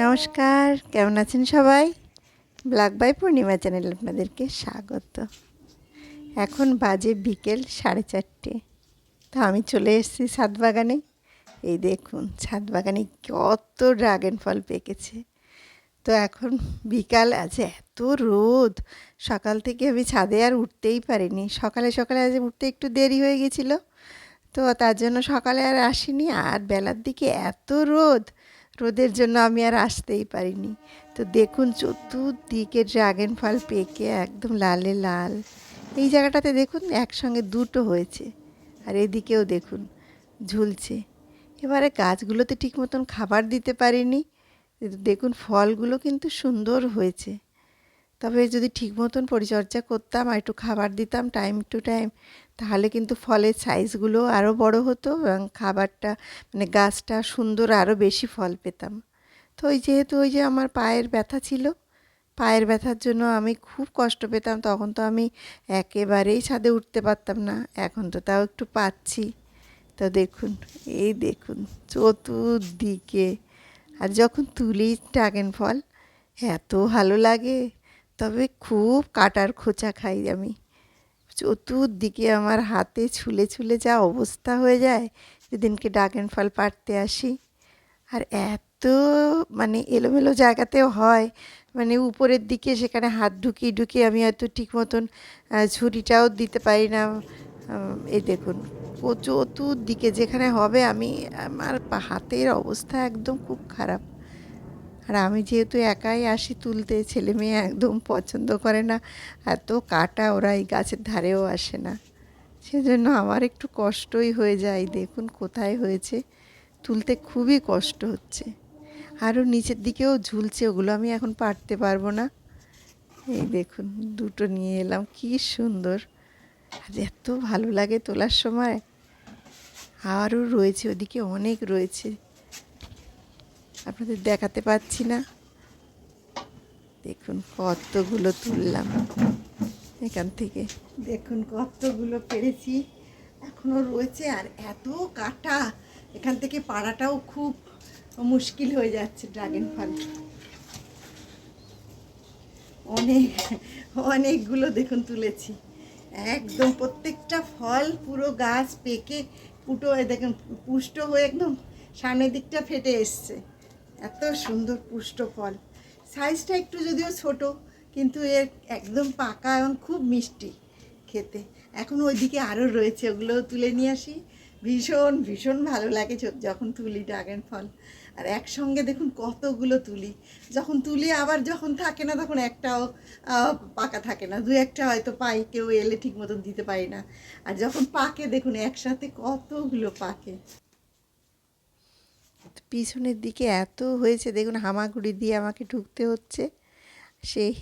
নমস্কার, কেমন আছেন সবাই? ব্ল্যাক বাই পূর্ণিমা চ্যানেলে আপনাদেরকে স্বাগত। এখন বাজে বিকেল 4:30। তো আমি চলে এসেছি ছাদ বাগানে। এই দেখুন ছাদ বাগানে কত ড্রাগন ফল পেকেছে। তো এখন বিকাল আছে, এত রোদ, সকাল থেকে আমি ছাদে আর উঠতেই পারিনি। সকালে সকালে আজ উঠতে একটু দেরি হয়ে গেছিলো, তো তার জন্য সকালে আর আসিনি। আর বেলার দিকে এত রোদ, রোদের জন্য আমি আর আসতেই পারিনি। তো দেখুন চতুর্দিকে ড্রাগন ফল পেকে একদম লালে লাল। এই জায়গাটাতে দেখুন একসঙ্গে দুটো হয়েছে, আর এদিকেও দেখুন ঝুলছে। এবারে গাছগুলোতে ঠিক মতন খাবার দিতে পারিনি। দেখুন ফলগুলো কিন্তু সুন্দর হয়েছে, তবে যদি ঠিক মতন পরিচর্যা করতাম আর একটু খাবার দিতাম টাইম টু টাইম, তাহলে কিন্তু ফলের সাইজগুলো আরও বড় হতো এবং খাবারটা মানে গাছটা সুন্দর আরও বেশি ফল পেতাম। তো যেহেতু ওই যে আমার পায়ের ব্যথা ছিল, পায়ের ব্যথার জন্য আমি খুব কষ্ট পেতাম, তখন তো আমি একেবারেই ছাদে উঠতে পারতাম না। এখন তো তাও একটু পাচ্ছি। তো দেখুন, এই দেখুন চতুর্দিকে। আর যখন তুলি ড্রাগন ফল এত ভালো লাগে, তবে খুব কাটার খোঁচা খাই আমি। চতুর্দিকে আমার হাতে ছুলে ছুলে যা অবস্থা হয়ে যায় যেদিনকে ড্রাগন ফল পাড়তে আসি। আর এত মানে এলোমেলো জায়গাতেও হয়, মানে উপরের দিকে সেখানে হাত ঢুকিয়ে ঢুকিয়ে আমি হয়তো ঠিক মতন ছুরিটাও দিতে পারি না। এই দেখুন চতুর্দিকে যেখানে হবে আমি, আমার হাতের অবস্থা একদম খুব খারাপ। আর আমি যেহেতু একাই আসি তুলতে, ছেলে মেয়ে একদম পছন্দ করে না, এত কাটা, ওরা এই গাছের ধারেও আসে না। সেজন্য আমার একটু কষ্টই হয়ে যায়। দেখুন কোথায় হয়েছে, তুলতে খুবই কষ্ট হচ্ছে। আরও নিচের দিকেও ঝুলছে, ওগুলো আমি এখন পারতে পারবো না। এই দেখুন দুটো নিয়ে এলাম, কি সুন্দর, আজ এত ভালো লাগে তোলার সময়। আরও রয়েছে, ওদিকে অনেক রয়েছে, আপনাদের দেখাতে পাচ্ছি না। দেখুন কতগুলো তুললাম এখান থেকে, দেখুন কতগুলো পেরেছি, এখনও রয়েছে। আর এত কাটা, এখান থেকে পাড়াটাও খুব মুশকিল হয়ে যাচ্ছে। ড্রাগন ফল অনেক, অনেকগুলো দেখুন তুলেছি, একদম প্রত্যেকটা ফল পুরো গাছ পেকে ফুটো হয়ে দেখুন পুষ্ট হয়ে একদম সামনের দিকটা ফেটে এসছে। এত সুন্দর পুষ্ট ফল, সাইজটা একটু যদিও ছোট, কিন্তু এর একদম পাকা এবং খুব মিষ্টি খেতে। এখন ওইদিকে আরও রয়েছে, ওগুলোও তুলে নিয়ে আসি। ভীষণ ভীষণ ভালো লাগে যখন তুলি ড্রাগন ফল। আর একসঙ্গে দেখুন কতগুলো তুলি, যখন তুলি আবার যখন থাকে না তখন একটাও পাকা থাকে না, দু একটা হয়তো পাই, কেউ এলে ঠিক মতন দিতে পারি না। আর যখন পাকে দেখুন একসাথে কতগুলো পাকে। পিছনের দিকে এত হয়েছে দেখুন, হামাগুড়ি দিয়ে আমাকে ঢুকতে হচ্ছে। সেই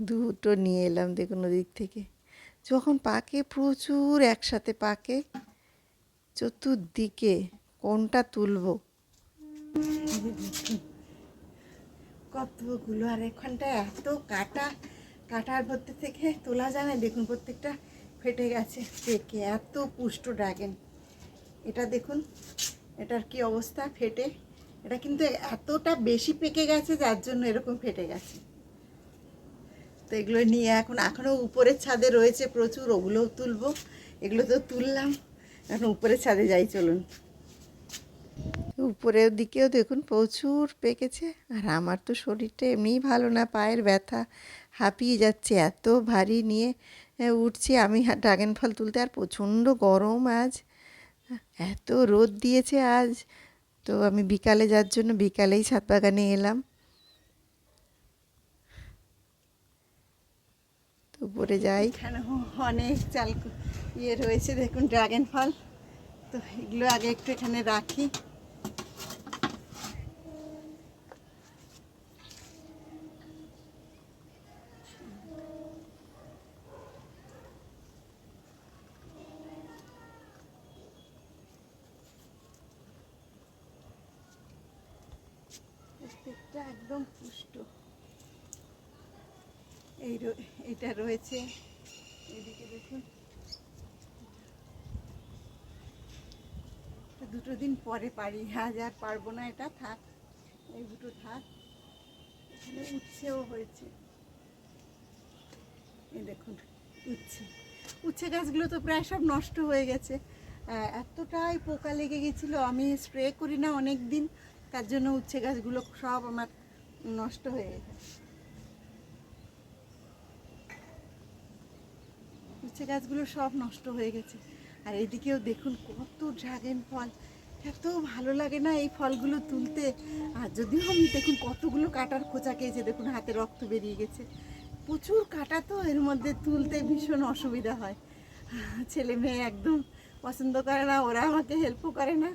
দুটো নিয়ে এলাম দেখুন ওদিক থেকে। যখন পাকে প্রচুর একসাথে পাকে, চতুর্দিকে কোনটা তুলবো কতগুলো। আর এখানটা এত কাটা, কাটার মধ্যে থেকে তোলা যায় না। দেখুন প্রত্যেকটা ফেটে গেছে পেকে, এত পুষ্ট ড্রাগন। এটা দেখুন, এটার কি অবস্থা ফেটে, এটা কিন্তু এতটা বেশি পেকে গেছে যার জন্য এরকম ফেটে গেছে। তো এগুলো নিয়ে এখনও উপরের ছাদে রয়েছে প্রচুর, ওগুলোও তুলবো। এগুলো তো তুললাম, এখন উপরের ছাদে যাই চলুন। উপরের দিকেও দেখুন প্রচুর পেকেছে। আর আমার তো শরীরটা এমনিই ভালো না, পায়ের ব্যথা, হাঁপিয়ে যাচ্ছে, এত ভারী নিয়ে উঠছি আমি ড্রাগন ফল তুলতে। আর প্রচণ্ড গরম আজ, এত রোদ দিয়েছে আজ। তো আমি বিকালে যার জন্য বিকালেই ছাদ বাগানে এলাম। তো উপরে যাই, এখানে অনেক চাল রয়েছে দেখুন ড্রাগন ফল। তো এগুলো আগে একটু এখানে রাখি। প্রত্যেকটা একদম পুষ্ট। এইটা রয়েছে, এদিকে দেখুন। দুটো দিন পরে পারি, আজ আর পারবো না, এটা থাক। এই দুটো থাক। এখানে উচ্ছেও হয়েছে, এই দেখুন উচ্ছে। উচ্ছে গাছগুলো তো প্রায় সব নষ্ট হয়ে গেছে, এতটাই পোকা লেগে গেছিলো। আমি স্প্রে করি না অনেক দিন, তার জন্য উচ্ছে গাছগুলো সব আমার নষ্ট হয়ে গেছে। উচ্ছে গাছগুলো সব নষ্ট হয়ে গেছে। আর এদিকেও দেখুন কত ড্রাগন ফল, এত ভালো লাগে না এই ফলগুলো তুলতে। আর যদিও আমি দেখুন কতগুলো কাটার খোঁচা খেয়েছে, দেখুন হাতে রক্ত বেরিয়ে গেছে। প্রচুর কাটা, তো এর মধ্যে তুলতে ভীষণ অসুবিধা হয়। ছেলে মেয়ে একদম পছন্দ করে না, ওরা আমাকে হেল্পও করে না।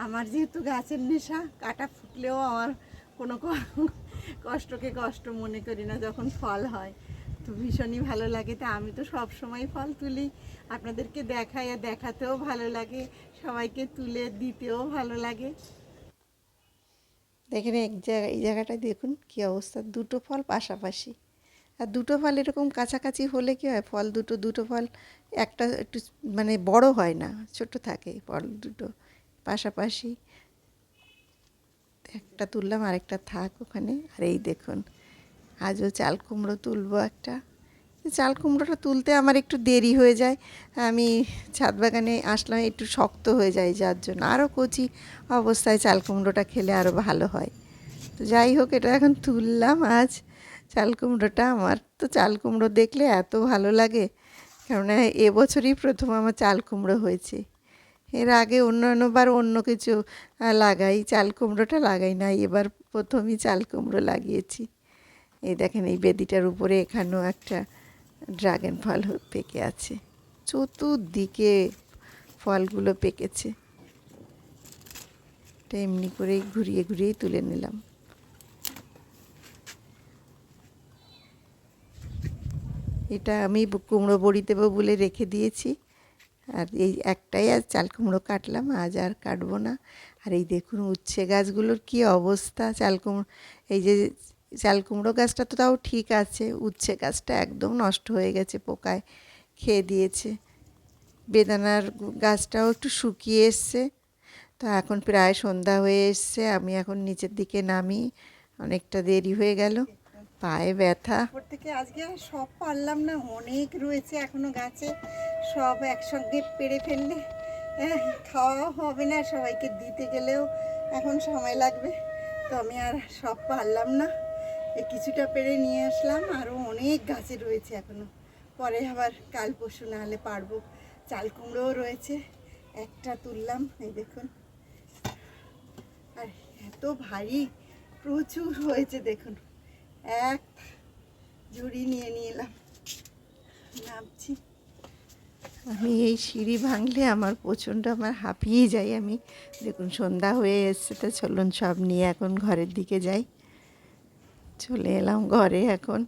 আমার যেহেতু গাছের নেশা, কাটা ফুটলেও আমার কোনো কষ্টকে কষ্ট মনে করি না যখন ফল হয়, তো ভীষণই ভালো লাগে। তা আমি তো সব সময় ফল তুলি, আপনাদেরকে দেখাই, আর দেখাতেও ভালো লাগে, সবাইকে তুলে দিতেও ভালো লাগে। দেখেন এই জায়গাটায় দেখুন কি অবস্থা, দুটো ফল পাশাপাশি। আর দুটো ফল এরকম কাছাকাছি হলে কি হয়, ফল দুটো ফল একটা একটু মানে বড় হয় না, ছোট থাকে ফল দুটো পাশাপাশি। একটা তুললাম, আরেকটা থাক ওখানে। আর এই দেখুন আজও চাল কুমড়ো তুলবো একটা। চাল কুমড়োটা তুলতে আমার একটু দেরি হয়ে যায়, আমি ছাদ বাগানে আসলাম, একটু শক্ত হয়ে যায়, যার জন্য আরও কচি অবস্থায় চাল কুমড়োটা খেলে আরও ভালো হয়। তো যাই হোক, এটা এখন তুললাম আজ চাল কুমড়োটা। আমার তো চাল কুমড়ো দেখলে এত ভালো লাগে, কেননা এবছরই প্রথম আমার চাল কুমড়ো হয়েছে। এর আগে অন্যান্যবার অন্য কিছু লাগাই, চাল কুমড়োটা লাগাই না, এবার প্রথমই চাল কুমড়ো লাগিয়েছি। এই দেখেন এই বেদিটার উপরে এখানেও একটা ড্রাগন ফল পেকে আছে, চতুর্দিকে ফলগুলো পেকেছে। এটা এমনি করেই ঘুরিয়ে ঘুরিয়েই তুলে নিলাম। এটা আমি কুমড়ো বড়ি দেবো বলে রেখে দিয়েছি, আর এই একটাই আজ চাল কুমড়ো কাটলাম, আজ আর কাটবো না। আর এই দেখুন উচ্ছে গাছগুলোর কি অবস্থা, চাল কুমড়ো, এই যে চাল কুমড়ো গাছটা তো তাও ঠিক আছে, উচ্ছে গাছটা একদম নষ্ট হয়ে গেছে, পোকায় খেয়ে দিয়েছে। বেদানার গাছটাও একটু শুকিয়ে এসছে। তো এখন প্রায় সন্ধ্যা হয়ে এসছে, আমি এখন নিচের দিকে নামি, অনেকটা দেরি হয়ে গেল, পায়ে ব্যথা। উপর থেকে আজকে সব পারলাম না, অনেক রয়েছে এখনো গাছে, সব একসঙ্গে পেড়ে ফেললে খাওয়া হবে না, সবাইকে দিতে গেলেও এখন সময় লাগবে। তো আমি আর সব পারলাম না, এই কিছুটা পেড়ে নিয়ে আসলাম, আরও অনেক গাছে রয়েছে এখনো, পরে আবার কাল পরশু না হলে পারবো। চাল কুমড়োও রয়েছে, একটা তুললাম, এই দেখুন। আর এত ভারী, প্রচুর হয়েছে দেখুন, এক ঝুড়ি নিয়ে নিলাম, নামছি। আমি এই সিঁড়ি ভাঙলে আমার প্রচণ্ড হাঁপিয়ে যাই আমি। দেখুন সন্ধ্যা হয়ে এসছে, তো চলুন সব নিয়ে এখন ঘরের দিকে যাই। চলে এলাম ঘরে এখন।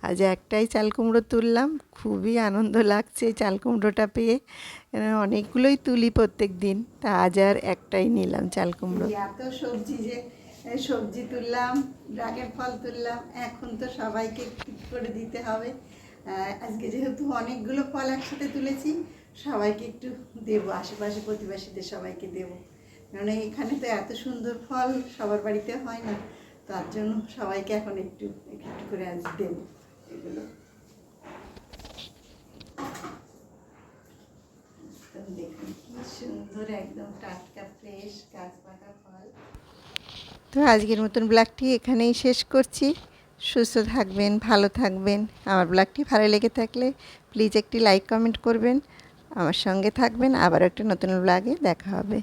আজ একটাই চাল কুমড়ো তুললাম, খুবই আনন্দ লাগছে এই চাল কুমড়োটা পেয়ে, অনেকগুলোই তুলি প্রত্যেক দিন, তা আজ আর একটাই নিলাম চাল কুমড়ো। এত সবজি, যে সবজি তুললাম, ড্রাগন ফল তুললাম, এখন তো সবাইকে ঠিক করে দিতে হবে। আজকে যেহেতু অনেকগুলো ফল একসাথে তুলেছি, সবাইকে একটু দেবো, আশেপাশে প্রতিবেশীদের সবাইকে দেবো, কারণ এখানে তো এত সুন্দর ফল সবার বাড়িতে হয় না, তার জন্য সবাইকে এখন একটু একটু করে আজ দেবো এগুলো। দেখুন কি সুন্দর, একদম টাটকা ফ্রেশ গাছ পাকা ফল। তো আজকের মতন ব্লগটি এখানেই শেষ করছি। সুস্থ থাকবেন, ভালো থাকবেন। আমার ব্লগটি ভালো লেগে থাকলে প্লিজ একটি লাইক কমেন্ট করবেন, আমার সঙ্গে থাকবেন। আবার একটা নতুন ব্লগে দেখা হবে।